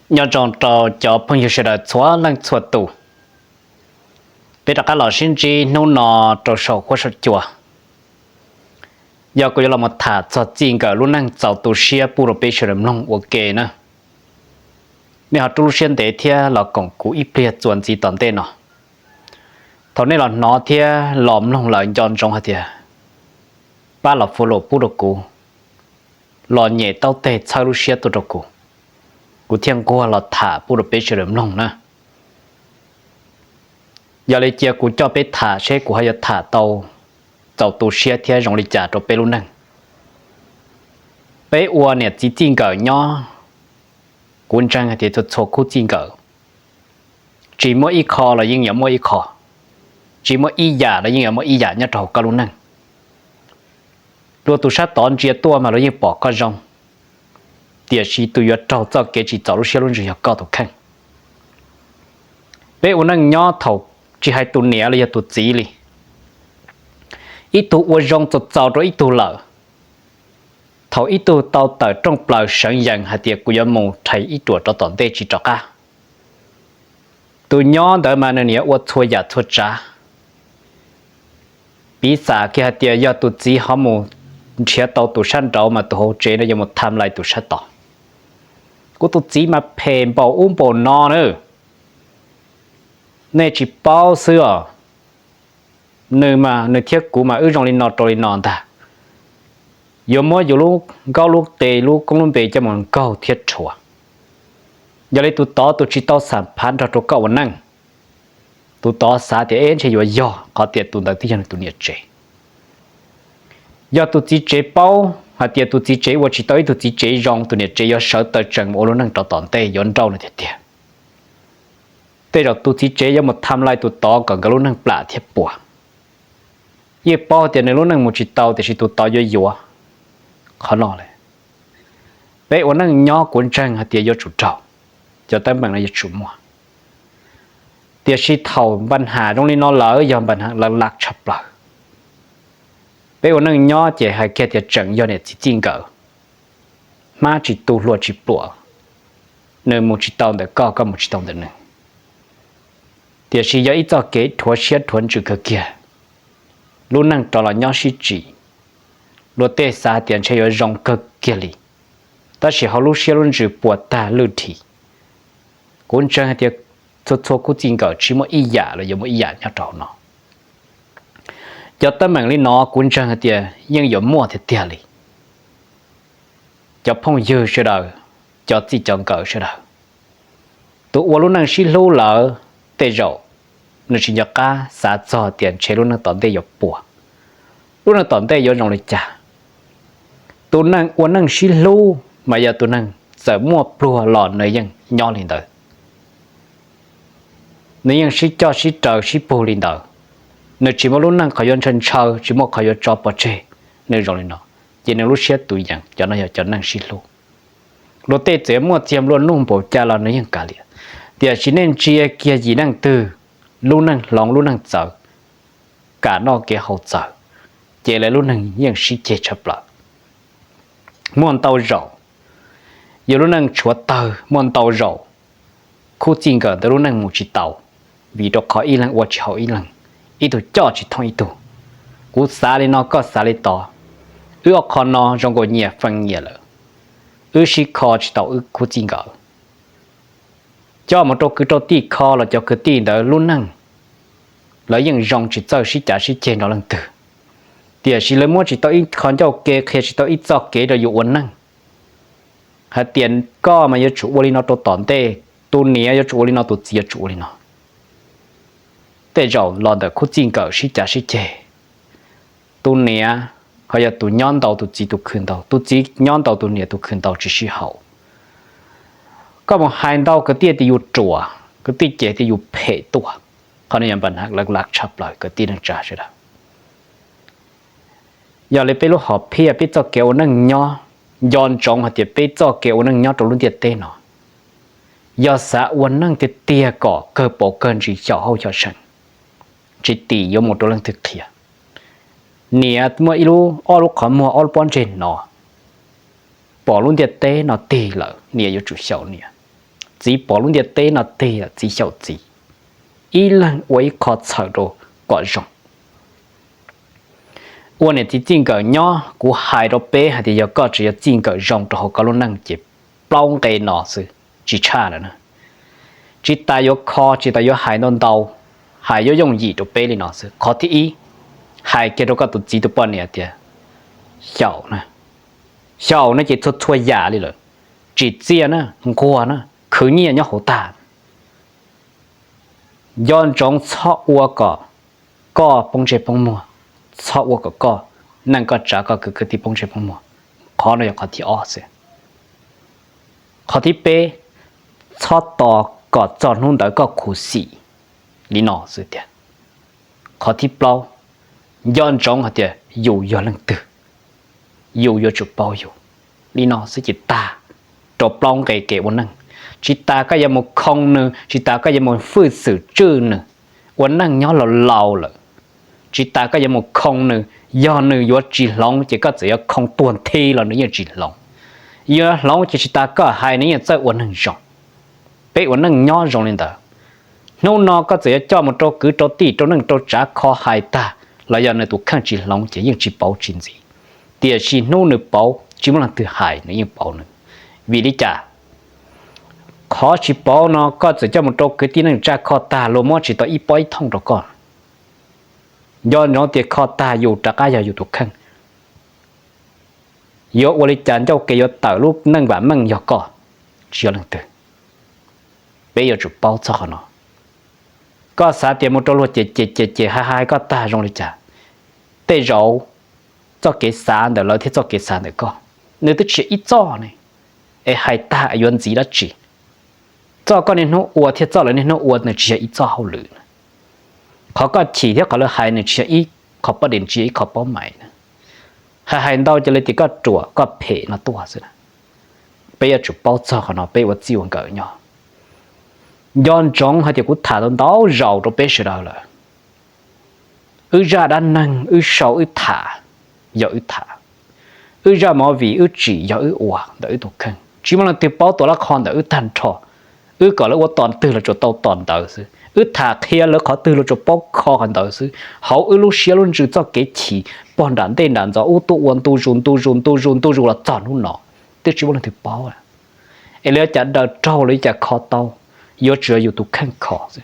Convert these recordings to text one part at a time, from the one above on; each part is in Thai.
nhờ trong trò cho phong hiệu sẽ được xóa lăng xóa tù. Bây giờ các lò sinh trí nô nọ trò sầu qua sầu chùa. Giờ cô là một thả cho chính cả luôn năng giáo tù xia bù rộp bê sử dụng lòng ok nè. Nếu họ trú xuyên tế thia là cổng cú ít bia chuẩn gì tổn tên nọ. Thảo nên là nó thia lòm lòng là dọn trong hả thia. Ba là phô lộ bù rộp cú. Lò nhẹ tao tê chá rú xia tù rộp cú. Cú thiên cô là thả bù rộp bê sử dụng lòng nè. Giờ lấy chia cú cho bê thả xe cú hay thả tàu giáo tù xia thia rộng lịch trả cho bê luôn năng. Bê ua nè chỉ chính cỡ nhỏ. Quân trang thì tôi cho khu chính cỡ. Chỉ mỗi ít khó là nhưng mỗi ít khó. Chỉ mỗi ít giả là nhưng mỗi ít giả nhất trò cả luôn năng. Lúc tôi sát tón chia tua mà nó nhưng bỏ có rong. Địa chỉ tôi nhớ trò cho cái chỉ giáo lúc xia luôn rồi học cao tổ khăn. Bê ua năng nhỏ thầu chỉ hai tụ nẻ là tụ chỉ li. Ít tụ ua rong cho giáo rồi ít tụ lợ. Thầu ít tụ tao tờ trong bờ sáng dần hạt tiệc của dân mù thấy ít tụ cho tổn tê chỉ cho cả. Tụ nhỏ đỡ mà nè ua thua giả thua trả. Bí xả kia hạt tiệc do tụ chỉ họ mù chia tàu tụ săn trâu mà tụ hồ chế nó do một tham lại tụ sát tỏ. Cô tụ chỉ mà phèm bầu bầu no nữa. Nè chỉ bao xưa. Nơi mà nơi thiết cũ mà trong lên nọ trôi lên nọ ta. Dù mỗi dù lúc gạo lúc tê lúc công luôn về cho mọi gạo thiết chùa. Giờ lấy tụi tó tụi chỉ tao sản phán ra cho cậu vấn năng. Tụi tó xá thì ên chỉ dù do có tiệt tụi ta tí cho tụi nhiệt chế. Giờ tụi chỉ chế bao hạt tiệt tụi chỉ chế và chỉ tới tụi chỉ chế rong tụi nhiệt chế do sở tờ trần ô luôn năng trò tòn tê dọn trâu này thiệt thiệt. Tê rồi tụi chỉ chế do một tham lai tụi tó còn cái luôn năng plạ thiệt bùa. Ye bao tiền này lúc năng một chỉ tàu thì chỉ tụt tàu vô dùa, khó nóiเลย. Bây giờ năng nhỏ cuốn trang hạt tiền vô chủ trào, cho tới bằng là vô chủ mua. Tiền chỉ thầu ban hà trong này nó lỡ do ban hà là lạc chập lỡ. Bây giờ năng nhỏ chỉ hai cái tiền trần do này chỉ chính cỡ, mà chỉ tu luật chỉ bùa, nơi một chỉ tàu để có một chỉ tàu để nữa. Tiền chỉ do ít cho cái thua xét thuần chữ cái kia. Lúc năng trò là nhỏ sĩ chỉ. Lúc tế xa tiền chơi ở rong cực kia lì. Ta chỉ họ lúc xe luôn chữ bùa ta lưu thị. Cũng chẳng hay tiệc cho cô chính cỡ chỉ một ý giả là giống một ý giả nhỏ trò nó. Cho ta mạng lý nó cũng chẳng hay tiệc nhưng giống mua thì tiệc lì. Cho phong dư sẽ đời. Cho chỉ chọn cỡ sẽ đời. Tụ lúc năng sĩ lưu lỡ tê rộ. Nó chỉ nhớ cả xã cho tiền chế luôn nó tổn tê dọc bùa. Lúc nó tổn tê dọc rộng lịch trả. Tụi năng uống năng xí lưu mà giờ tụi năng giờ mua bùa lòn nơi dân nhỏ lên đời. Nơi dân xí cho xí trời xí bùa lên đời. Nơi chỉ một lúc năng khỏi dân chân chờ chỉ một khỏi dân cho bỏ chê. Nơi rộng lên đó. Chỉ nên lúc xế tụi dân cho nó cho năng xí lưu. Lúc tê chế mua tiêm luôn nung bổ cha là nơi dân cả liền. Thì chỉ nên chia kia gì năng từ. Lúc năng lòng lúc năng chờ. Cả nó kia hậu chờ. Chỉ là lúc năng những sĩ chế chấp lợi. Muốn tàu rổ. Giờ lúc năng chúa tàu. Muốn tàu rổ. Khu chính gần tới lúc năng một chỉ tàu. Vì đó có ý lăng và chỉ hậu ý lăng. Ý tù cho chỉ thông ý tù. Cú xá lên nó có xá lên tỏ. Ước khó nó trong cổ nhẹ phân nhẹ lỡ. Ước sĩ khó chỉ tàu ước khu chính gần. Cho một chỗ cứ chỗ tí khó là cho cứ tí đó luôn năng. Lấy những dòng chỉ cho sĩ trả sĩ trên đó lần từ. Thì sĩ lấy mua chỉ tao ít khó cho kê khi chỉ tao ít cho kê rồi dụ uốn năng. Hạt tiền có mà yêu chủ vô lý nó tổ tổn tê. Tu nế yêu chủ vô lý nó tổ chia chủ vô lý nó. Tê rồi lòn được khu chính cỡ sĩ trả sĩ chê. Tu nế hay là tu nhon đầu tu chỉ tu khuyên đầu. Tu chỉ nhon đầu tu nế tu khuyên đầu chỉ sĩ hậu. Có một hai đầu cái tiết thì dụ chùa. Cái tiết chế thì dụ phê tùa. Còn nên bạn hạt lạc chập lại cái tiết năng trả chứ đâu. Giờ lấy bê lúc họ phê bê cho kéo năng nhỏ. Dọn trọng hạt tiết bê cho kéo năng nhỏ trong lúc tiết tê nó. Giờ xã uốn năng tiết tìa cỏ cơ bộ cơn chỉ cho hậu cho sẵn. Chỉ tì vô một đô lăng thực thịa. Nè mỗi lúc ở lúc khó mua ở bọn trên nó. Bỏ luôn tiết tê nó tì lỡ. Nè vô chủ sầu nè. chỉ bỏ luôn địa tê nó tê là chỉ hiểu chỉ ý lần ấy khó sợ đồ quả rộng uốn này thì chính cái nhỏ của hai đồ bé hay thì giờ có chỉ chính cái rộng đồ có luôn năng chỉ bao cái nó sự chỉ cha rồi nè chỉ ta yếu khó chỉ ta yếu hai non đầu hai yếu dùng gì đồ bé đi nó sự khó thì ý hai cái đồ có tụt chỉ tụt bao nhiêu tiền小呢小呢就出牙里了只接呢过呢可你也好大ย้อนจงชอบวัวก็ปงเจปงมัวชอบวัวก็นั่นก็จะก็คือที่ปงเจปงมัวขอหน่อยขอที่อ้อเสียขอที่เป้ชอบต่อก็จอดนู่นแต่ก็ขู่สีลีนอสุดเดียขอที่เปล่าย้อนจงเขาเดียอยู่ย้อนหลังตื่อยู่จุดเปล่าอยู่ลีนอสุดจิตตาจบปล้องเก๋ๆวันนั้นจิตตาก็ยังmột không nữaจิตตาก็ยังmột phương sự trừ nữaวันนั้นย้อนเราเลยจิตตาก็ยังmột không nữa do nữa do chỉ lòng chỉ có chỉ không tuần thi là nữa chỉ lòng do lòng chỉ ta có hai nữa在วันนั้นrộng béวันนั้นย้อนrộng lên đó nó có chỉ cho một chỗ cứ chỗ tì chỗนั้นchỗ trả khó hai ta là do nữa tụ khăn chỉ lòng chỉ những chỉ bảo chuyện gì tiền chỉ nó nữa bảo chỉ muốn là từ hai nữa những bảo nữa vì lý trả khó chỉ bảo nó có chỉ cho một chỗ cái tin năng trả khó ta lô mò chỉ tao ít bói thông đó con do nó tiền khó taอยู่trả cáiอยู่thuộc khăn yếu vô lý trả cho cái yếu tạo lúc năng bản măng yếu có chưa năng từ bây giờ chụp bảo cho nó có xả tiền một chỗ luôn chế hai có ta trong lý trả tê rau cho cái sản để lấy thế cho cái sản để có nếu tôi chỉ ít cho này hai ta yếu gì đó chỉ cho con nên nó uất thiết cho lại nên nó uất này chỉ ít cho hậu lửเขาก็chỉ theoเขาเลยhai này chỉ ítเขาประเด็นchỉ ítเขาป้อใหม่hai đâu cho lên thì có chùa có phê nó tua rồi bây giờ chụp bao cho nó bây giờ chịu cái nhỏย้อนจงhay thì cũng thả đến đó rầu rồi bây giờ rồi ra đan năng sầu thả giờ thả ra mọi vị chỉ giờ uổng để tụ khăn chỉ mà là tiêu bao tổ là con để thành trò gọi là toàn từ là chỗ tàu toàn đời sư thả kia là khó từ là chỗ bao kho hành đời sư hậu lúc xưa luôn chỉ cho cái chỉ bọn đàn tên đàn gió tụ uốn tu run là chọn luôn nọ tức chỉ mà là tiêu bao à em lấy chả đời trâu lấy chả kho tàu yếu chưa yếu tụ khăn kho sư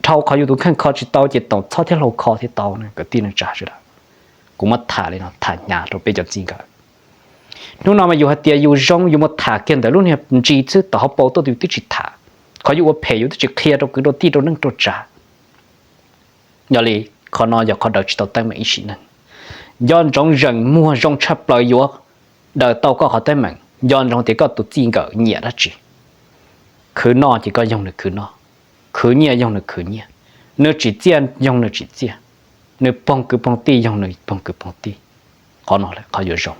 trâu khó yếu tụ khăn kho chỉ tàu chỉ tàu sau thế lâu kho thì tàu này cái tin là trả rồi đó cũng mất thả lên nó thả nhà rồi bây giờ gì cả lúc nào màอยู่hạt tiêuอยู่rongอยู่มาthả kiệnแต่lúc này chỉ chứ tao học bảo tôi tiêu chỉ thảเขาอยู่ว่าเพย์อยู่ที่จะเคลียร์ตัวคือตัวที่ตัวนั่งตัวจ่าอย่าเลยเขานอนอย่าเขาเดินจิตตัวตั้งมาอีกสิ่งนึงย้อนจงรังมัวจงชับเลยอยู่เดินตัวก็เขาตั้งมันย้อนจงที่ก็ตัวจริงก็เหนียดจีคือนอนที่ก็ยังนึกคือนอนคือเหนียยังนึกคือเหนียเนื้อจีเจียนยังนึกจีเจียนเนื้อปองคือปองตียังนึกปองคือปองตีเขานอนเลยเขาอยู่จง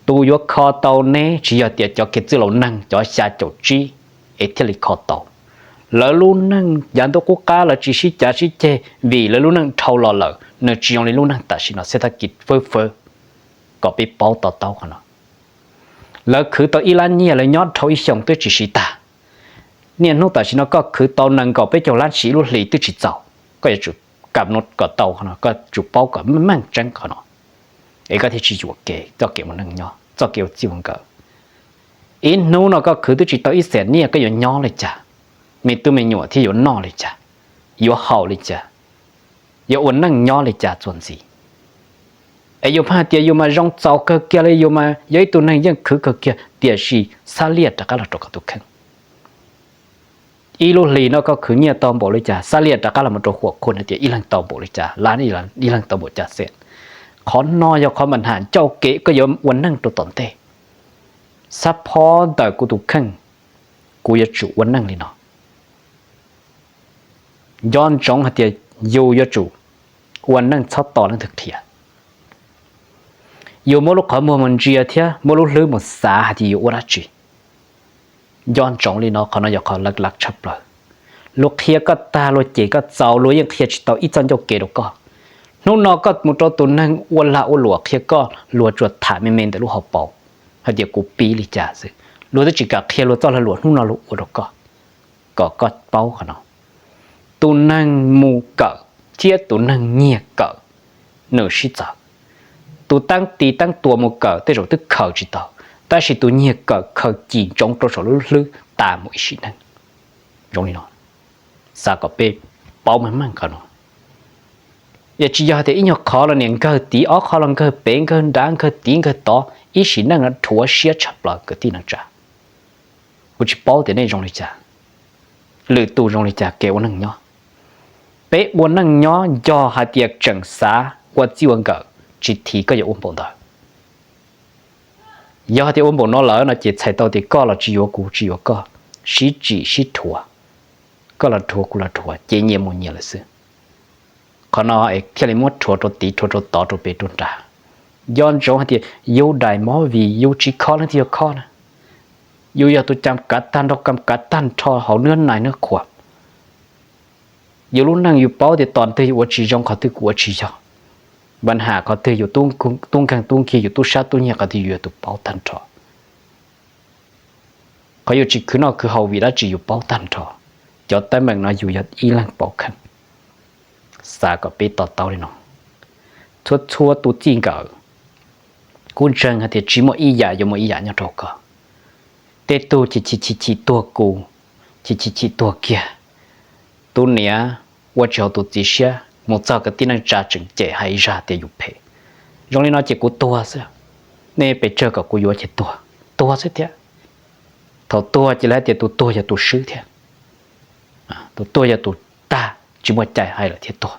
tu yo kho tàu nè chỉ là tiệt cho cái chữ lâu năng cho xa chỗ chi ấy thì lịch kho tàu lỡ luôn năng dàn tôi quốc gia là chỉ sĩ trả sĩ chê vì lỡ luôn năng thâu lò lỡ nên chỉ ông luôn năng ta chỉ nó sẽ thay kịch phơ có bị bao tàu của nó lỡ khử tàu Iran nhia lại nhót thâu ý xong tới chỉ sĩ ta nên nó ta chỉ nó có khử tàu năng có biết cho lan sĩ luôn lì tới chỉ giàu có thể chụp cảm nốt có tàu của nó có chụp bao có mang trắng của nó ấy có thể chỉ chuột kề cho kiểu một năng nhỏ cho kiểu chiều cỡ in nó có cứ tôi chỉ tới ít xẻn nia cái nhỏ này chả mình tôi mình nhỏ thì yếu nọ này chả yếu hậu này chả yếu uốn năng nhỏ này chả chuẩn gì ấy yếu pha tiệt yếu mà rong cháu cơ kia là yếu mà yếu tôi năng dân cứ cơ kia tiệt gì xa liệt tất cả là trò cả tôi khen ít lúc lì nó có cứ nia tao bộ này chả xa liệt tất cả là một trò火คนtiệt ít lần tao bộ này chả lá này là ít lần tao bộ chả xẻn khó nói cho khó mình hạn châu kế có giống vấn năng tổ tổn tệ sắp phó đời của tụ khăn của yếu chủ vấn năng này nóย้อนจงhạt tiền dù yếu chủ vấn năng sắp tỏ lên thực thiện dù mỗi lúc khó mua mình chia thế mỗi lúc lưới một xá hạt thì yếu ra chỉย้อนจงnày nó khó nói cho khó lắc chấp lời lúc kia có ta lúc chỉ có giàu lúc những kia chỉ tao ít chân cho kế đâu có nó có một chỗ tuần năng uốn lạ uốn lụa kia có lụa chuột thả mềm mềmแต่ลูกเขาเป่าเขาเดี๋ยวกูปีลิจ่าสิ รู้ได้จิกะเคลียรู้ต้อละหลวนู่นรู้อุดก็เป้าขนาดตุนังมูกะเทียตุนังเงียกะเนอชิจาตุตั้งตีตั้งตัวมูกะแต่เราตึกเขาจิตาแต่สิตุเงียกะเขาจีนจงตัวสลุตามอีสินั่นตรงนี้เนาะสากะเปเป้ามันขนาดอย่าจียาแต่อีหยอกขอละเนี่ยก็ตีออกขอลังก็เป็นก็ดังก็ตีก็ต่ออีสินั่นก็ถั่วเสียฉับละก็ตีนั่นจ้ะ我去包的那种的家，绿度中的家给我能鸟，被我能鸟要还得整啥，我只问个只提个有温饱的，要还得温饱那了，那就才到的高了只有股只有高，是指是土啊，高了土股了土啊，今年没年了是，可能哎天里没土着地土着倒着被中炸，要种还得有大毛味有只靠那就靠呢。อยู่อย่าตัวจำกัดตันเรากำกัดตันทอเขาเนื้อไหนเนื้อขวบอยู่รุ่นนั่งอยู่เป้าแต่ตอนเธออยู่ว่าชีจงเขาตือกว่าชีจงปัญหาเขาเธออยู่ตุ้งกลางตุ้งขี้อยู่ตู้ชาตุ้งเนี่ยเขาที่อยู่ตัวเป้าตันทอเขาอยู่จีคือนอกคือเขาวิราจีอยู่เป้าตันทอจอดแต่เมืองน้อยอยู่ยัดอีหลังเป้าขันสาก็ไปต่อเต้าเลยน้องทั่วตัวจริงก็คุณเชิงเขาที่จีโมอีหยาอยู่โมอีหยาเนี่ยทอก็เตตูชิตัวกูชิตัวเกียตัวเนี้ยว่าจะเอาตัวจีเชียหมดเจ้าก็ที่นั่งจ่าจึงเจให้ราเตอยู่เพยงนี้น้อยเจกูตัวซะเนี่ยไปเจอกับกูอยู่ว่าเจตัวซะเถอะตัวจะแล้วเจตัวอย่าตัวซื้อเถอะตัวอย่าตัวตาจิมว่าใจให้ละเถอะตัว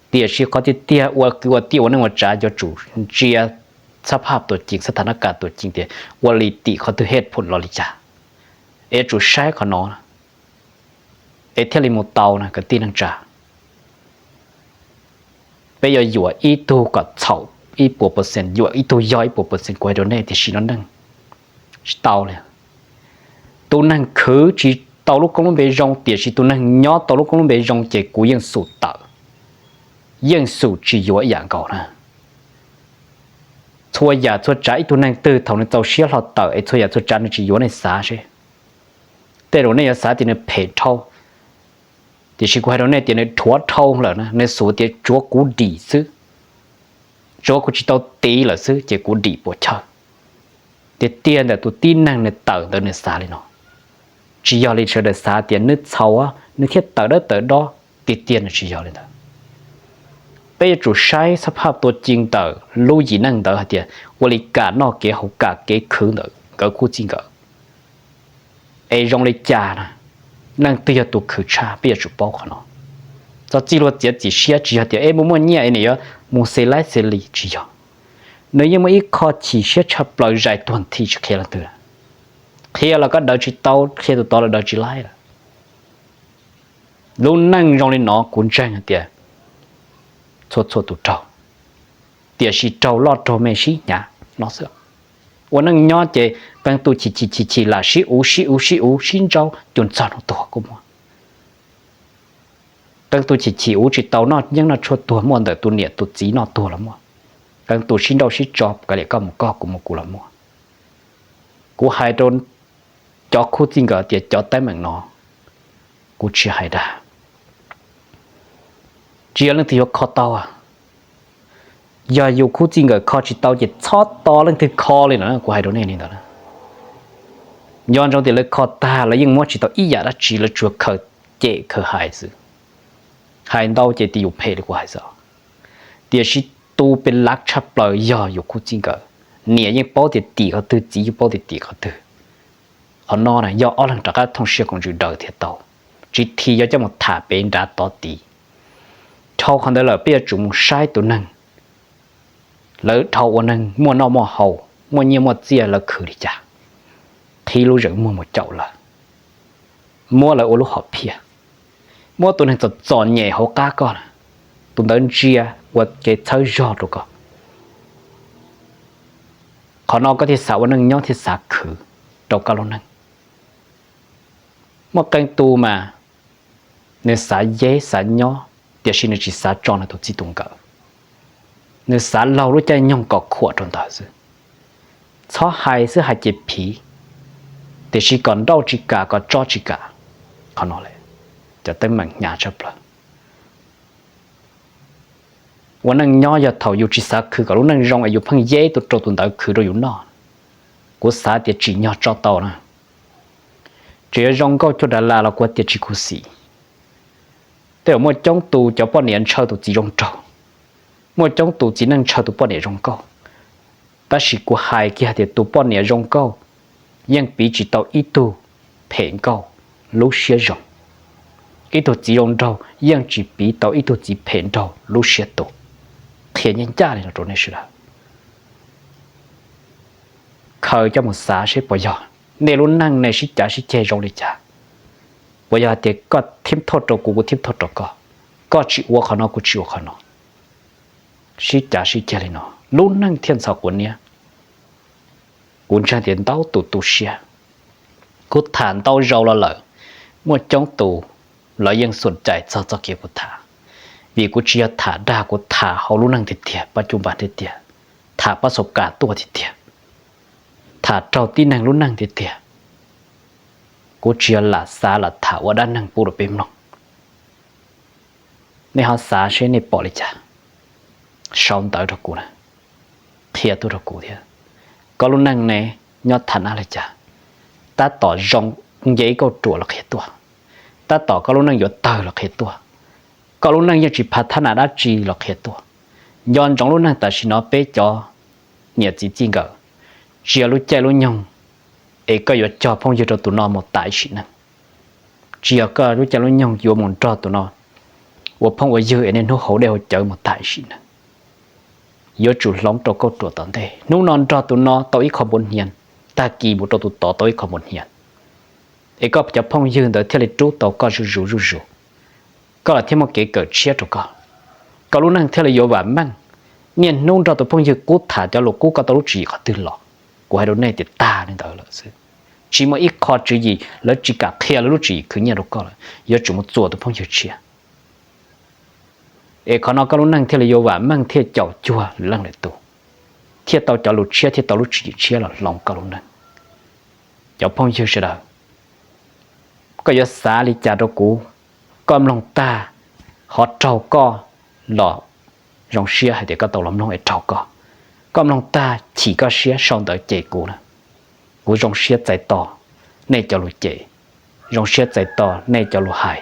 เดี๋ยวชีเขาจะเตี้ยว่าคือว่าเตี้ยว่านั่งว่าจ่าจะจู่เจียสภาพตัวจริงสถานการณ์ตัวจริงเดียวลิติเขาตัวเหตุผลลอลิจ่าจุใช้เขานอนเทลิโมเตานะก็ตีนังจ่าไปอยู่อีตัวกับเฉาอีปัวเปอร์เซ็นต์อยู่อีตัวย่อยปัวเปอร์เซ็นต์กว่าโดนได้ที่ชินั่นนั่งเตาเลยตัวนั่งคือจีเตาลูกกงลงไปยองเตี๋ยชีตัวนั่งย่อเตาลูกกงลงไปยองเจกูยังสูดเตายังสูดจีอยู่อย่างเก่านะทั่วยาทั่วใจตัวนั่งตื่นเท่านั้นเจ้าเชี่ยวเราเต่าไอ้ทั่วยาทั่วใจนั่นจะอยู่ในสาใช่แต่เราเนี่ยสาที่ในเพจเท่าที่ชิคกี้พายเราเนี่ยที่ในถั่วเท่าเหรอนะในสูตรที่จัวกูดีซื้อจัวกูจะต้องตีเหรอซื้อเจ้ากูดีปวดเช่าแต่เตี้ยแต่ตัวตีนั่งในเต่าตัวในสาเลยเนาะจียอเลยเชื่อในสาเตี้ยนึกเช่าอ่ะนึกเทียบเต่าได้เต่าดอติดเตี้ยในจียอเลยเนาะไปจุดใช้สภาพตัวจริงเต่ารู้ยีนั่งเต่าเดียวบริการนอกเกี่ยวกับการเกี่ยวคืนเต่าก็คู่จริงก็ยงเลยจ่านะนั่งเตี้ยตัวคือชาไปจุดป้อขนาดจะจีรวดเจียจีเชียจีเดียวมัวเนี่ยเนี่ยมัวเซลัยเซลีจีอ่ะเนื้อยังไม่คอจีเชียชับปล่อยใจตัวที่จะเคลียร์ตัวเคลียร์แล้วก็เดินจีเต้าเคลียร์ตัวแล้วเดินจีไล่ละลุงนั่งยงเลยหนอกุญแจเดียว错都找，但是找老找没事呀，老是。我能了解，帮助起啦，是无寻找，就找到多个么？帮助起无只到那ยัง那出多么的ตัวเนี่ยตัวจี那多了么？帮助寻找是找个เลยก็มก็กูละ么？กูหายโดนจอคู่จริงก็เดี๋ยวจอแต่เมืองนอกูเชื่อหายได้เจียเรื่องที่ยกคอเตาอ่ะอย่าอยู่คู่จริงกับคอจิตเตาจะชอตตอเรื่องที่คอเลยนะกูให้ดูแน่นี่ตอนนั้นย้อนตรงที่เลยคอตาแล้วยังมัวจิตเตาอีหยาละจีละจัวเคเจเคหายสิหายเตาเจตีอยู่เพลกูหายสิเดี๋ยวชิตูเป็นลักชับปล่อยย่ออยู่คู่จริงกับเนี่ยยังป้อเดี๋ยวตีเขาตื้อจีป้อเดี๋ยวตีเขาตื้อเขานอนน่ะย่ออ้อหลังจากการท่องเชี่ยวของจุดเดิมที่เตาจีทีย่อจะมาถ่าเป็นดาต่อตีเท่าคนเดียวเลยเปียจุ่มใช้ตัวนั่งแล้วเท่าวันนึงมัวนอมัวเฮามัวเยี่ยมัวเจียแล้วคือดิจ้ะที่รู้จักมัวหมดเจ้าละมัวแล้วโอรู้หอบเพียมัวตัวนึงจะจอนใหญ่เขาก้าก่อนตัวนั้นเจียว่าเกเธอยอดดูก่อนขอนอกก็ที่สาววันนึงย้อนที่สาคือดอกกะลนั่งมัวแต่งตัวมาในสายเย่สายย้อเดี๋ยวชินจิสาจอนตัวจีตรงกับเนื้อสารเรารู้ใจย่องกอกขวดจนตาสิชอหายซื้อหายเจ็บผี แต่ชีก่อนเดาจิกาก็จอจิกาเขานอเลยจะเต็มมันหยาจับละวันนั้นย่ออย่าเท่าอยู่จิสักคือกับรู้นั่งรองอายุพังเย่ตัวโตตุนตาคือเราอยู่นอนกูสาเดียจีย่อจอเต่านะเจ้ารองก็จุดดาลาเรากว่าเดียจีคุสีแต่เมื่อจ้องตูจะป้อนเนียนเช่าตัวจีรองเจ้าเมื่อจ้องตูจีนั่งเช่าตัวป้อนเนียรองก็แต่สิกูหายกี่หาเดียตัวป้อนเนียรองก็ยังปีจีเต่าอีตูเพ่งก็รู้เสียรองอีตัวจีรองเจ้ายังจีปีเต่าอีตัวจีเพ่งเจ้ารู้เสียตัวเขียนยังจ้าเลยนะตัวนี้สิละเคยจะหมดสาใช่ปะยอในรุ่นนั่งในชิจ่าชิเจรงเลยจ้าปะยอเด็กก็ทิมโทษตัวกูทิมโทษตัวก็ชิวเขาเนาะกูชิวเขาเนาะชิจ่าชิเจเลยเนาะรุ่นนั่งเทียนสาวคนเนี้ยกูจะเดินเต้าตูเชียกูฐานเต้าเราละเลยเมื่อจ้องตูเรายังสนใจจะเกี่ยวกับฐานvìกูเชียถาด่ากูถาเขารู้นั่งเถี่ยปัจจุบันเถี่ยถาประสบการณ์ตัวเถี่ยถาเจ้าที่นั่งรู้นั่งเถี่ยกูเชียหลาสาหลาถาว่าด้านนั่งปูระเปมน้องในหาสาเช่นในปอเลยจ้ะชาวตายทุกกูนะเทียตัวทุกกูเถี่ยก็รู้นั่งในยอดฐานอะไรจ้ะตาต่อจงเย่ก็ตัวละเขียตัวตาต่อก็รู้นั่งยอดตายละเขียตัวก็รู้นั่งยังจีพัฒนาได้จีหลอกเหตุตัวย้อนจงรู้นั่งแต่ชินอเป๊ะจอเนี่ยจีจริงก็เชียรู้ใจรู้ยองก็อยู่จอพงอยู่ตัวตัวนอหมดตายชินะเชียก็รู้ใจรู้ยองอยู่หมดจอตัวนอว่าพงว่าเยอะเนี่ยนู้เขาเดียวเจอหมดตายชินะเยอะจุดล้อมตัวก็ตัวตอนเดนู้นอนจอตัวนอตัวอีกขบวนเฮียนตากีบุตรตัวอีกขบวนเฮียนก็จะพงยืนแต่เทเลจูตัวก็จู่ก็ที่มันเกิดเชียตัวก็รู้นั่งเทเลโยว่ามั่งเนี่ยนุ่งเราตัวพงยืกูถ่าจะหลกกูก็ตัวรู้จีก็ตื่นหลอกกูให้เราในติดตาเนี่ยตัวละสิจีมันอีกข้อจีแล้วจีกับเทียแล้วรู้จีคือเนี่ยเราก็เลยยอจุ่มตัวตัวพงยืเชียขอนก็รู้นั่งเทเลโยว่ามั่งเทียเจ้าจัวหรือลังเลยตัวเทียตัวจะรู้เชียเทียตัวรู้จีเชียหรอลองก็รู้นั่งเจ้าพงยืเสียดายก็ยอสาลิจาตัวกูก็มลงตาหอเจ้าก็หล่อรองเชียให้เด็กก็ตกลำลงไอ้เจ้าก็มลงตาchỉก็เชียช่องเด็กเจกูนะกูรองเชียใจต่อในเจ้าลูกเจรองเชียใจต่อในเจ้าลูกหาย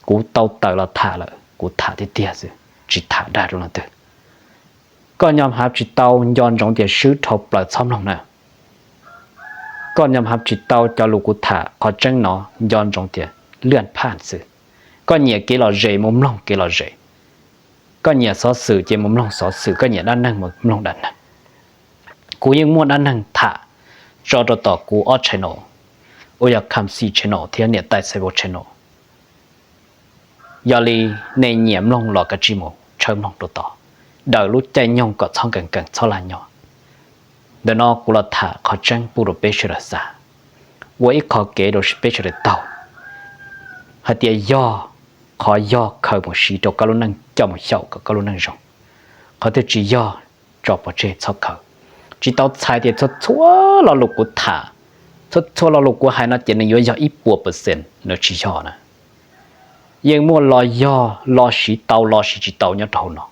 กูเต้าเตยละถ่าละกูถ่าที่เตี้ยสิจิตถ่าได้ตรงนั้นเถอะก็ยอมรับจิตเต้าย้อนรองเดียซื้อทบปล่อยซ้อมลงนะก็ยอมรับจิตเต้าเจ้าลูกกูถ่าขอจังเนาะย้อนรองเดียเลื่อนผ่านสิก็เนี่ยกี่เราเจมุมลงกี่เราเจก็เนี่ยสอสื่อเจมุมลงสอสื่อก็เนี่ยด้านนั่งมุมลงด้านนั้นกูยังมั่วด้านนั่งถ่าจอต่อกูออชแนลโอยากคำซีชแนลที่เนี่ยใต้ไซโบชแนลยาลีในเหนียมลงหลอกกระจิโมเชิมลงตัวต่อเดารู้ใจยองก็ช่องเก่งๆเท่าไรเนาะเดี๋ยวนอกูละถ่าขอจังปูโรเปชระซาว่าอีกขอเกโดสเปชระเต่าหาเดียย่อขอย่อเคยหมดสีตัวกะลุนังเจ้าหมดเจ้ากับกะลุนังจงเขาจะจีย่อจอบประเจชอบเขาจีเต้าชายเดียชัวเราลูกกูถ่าชัวเราลูกกูหายน่าจะในย่อ1%เนื้อจีย่อนะยังมั่วรอย่อรอสีเต้ารอสีจีเต้าเนี่ยเท่านั้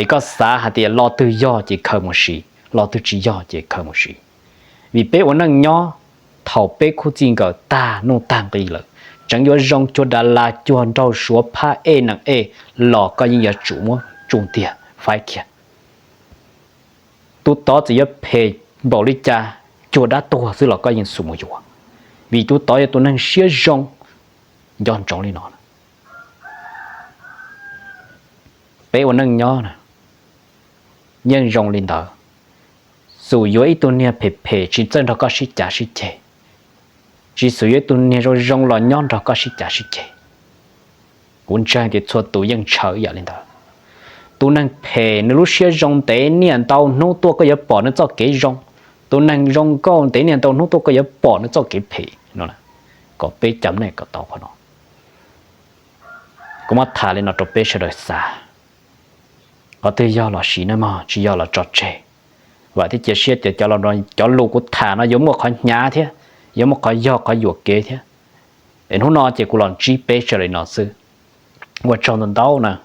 นก็สาหาเดียรอตื้อย่อจีเคยหมดสีรอตื้อจีย่อจีเคยหมดสีวิเป้วันนั่งย่อเท่าเป้คู่จริงก็ตาโน่ต่างกันเลยจังยอจงจุดดาลาจวนเราชัวผ้านังหลอกก็ยิ่งจะจุ่มจุ่มเตียไฟเขียตุ๊ต่อจะยับเพย์บริจาจุดด้าตัวซึ่งเราก็ยังสุ่มอยู่วิตุ๊ต่อตัวนั้นเชี่ยจงย้อนจงเลยนอนเป้วันนั้นย้อนยังจงลินเตอร์สู่ย้อยตัวเนี่ยเพย์ชิ้นเส้นเราก็ชิจ่าชิเจchỉ sử dụng tuần này rồi rong lò nhon rồi có sĩ trả sĩ chế, quân trai thì cho tụi dân chờ vậy lên đó, tụi năng phê nếu lúc xưa rong té niệm tàu nô tua có giờ bỏ nó cho cái rong, tụi năng rong con té niệm tàu nô tua có giờ bỏ nó cho cái phê, nó là có bê chấm này có tàu của nó, cũng mất thà lên nó cho bê sẽ đời xa, có thể do là sĩ nữa mà chỉ do là trò chơi, và thì chỉ sẽ cho là cho lù của thà nó giống một con nhá thế. 有么个要个有给的，然后呢，这个人只背下来那是，我找得到呢，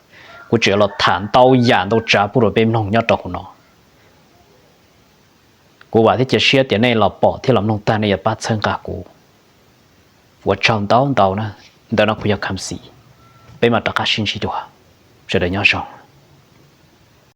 我觉得谈到眼都查不了被弄要到呢。กูว่าที่จะเชื่อแต่ในเราปอที่เราลงตาในยาป้าเชิงกากูว่าจำเต้านะแต่เราคุยกับคำสีไปมาตะกาชินชิดัวจะได้ย้อนจง